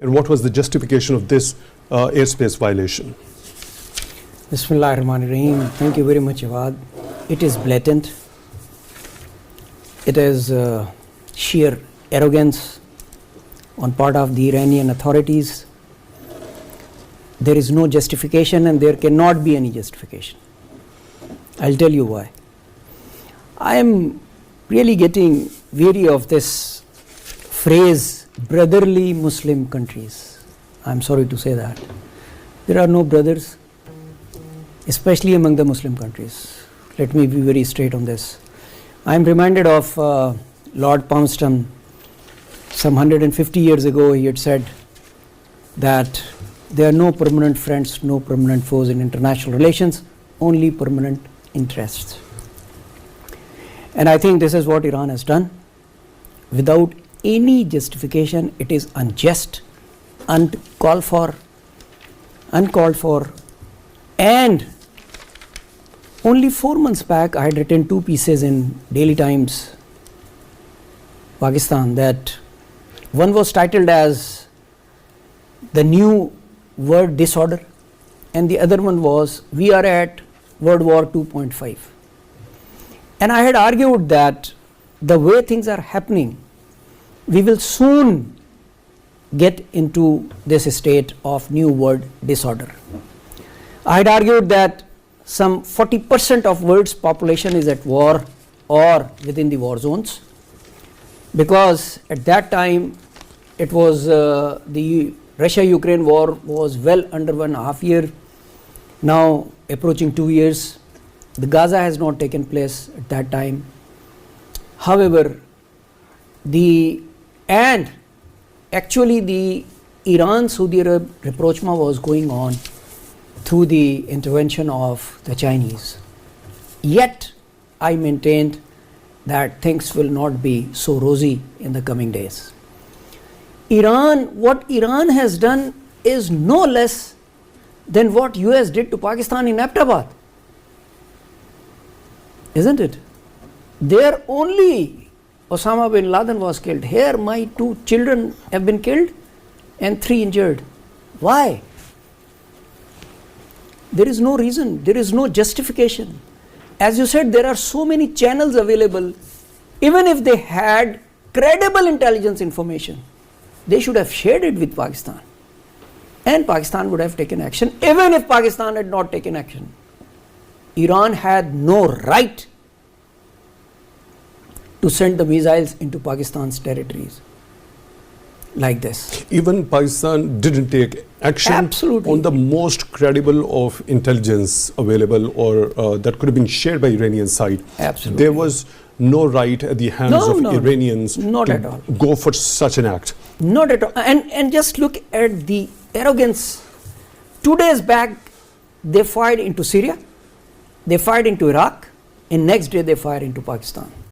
And what was the justification of this airspace violation? Bismillah ar-Rahman ar-Rahim. Thank you very much, Awad. It is blatant. It is sheer arrogance on part of the Iranian authorities. There is no justification and there cannot be any justification. I'll tell you why. I am really getting weary of this phrase, brotherly Muslim countries. I'm sorry to say that. There are no brothers, especially among the Muslim countries. Let me be very straight on this. I am reminded of Lord Palmerston. Some 150 years ago he had said that there are no permanent friends, no permanent foes in international relations, only permanent interests. And I think this is what Iran has done. Without any justification, it is unjust, uncalled for, and only 4 months back I had written 2 pieces in Daily Times, Pakistan, that one was titled as The New World Disorder and the other one was We Are at World War 2.5. And I had argued that the way things are happening, we will soon get into this state of new world disorder. I had argued that some 40% of world's population is at war or within the war zones, because at that time it was the Russia-Ukraine war was well under 1.5 years, now approaching 2 years. The Gaza has not taken place at that time. However, actually the Iran-Saudi Arab rapprochement was going on through the intervention of the Chinese. Yet I maintained that things will not be so rosy in the coming days. What Iran has done is no less than what US did to Pakistan in Abbottabad. Isn't it? There only Osama bin Laden was killed. Here my 2 children have been killed and 3 injured. Why? There is no reason, there is no justification. As you said, there are so many channels available. Even if they had credible intelligence information, they should have shared it with Pakistan. And Pakistan would have taken action. Even if Pakistan had not taken action, Iran had no right to send the missiles into Pakistan's territories like this. Even Pakistan didn't take action on the most credible of intelligence available or that could have been shared by Iranian side. Absolutely. There was no right at the hands of Iranians to go for such an act. Not at all. And just look at the arrogance. 2 days back, they fired into Syria, they fired into Iraq, and next day they fired into Pakistan.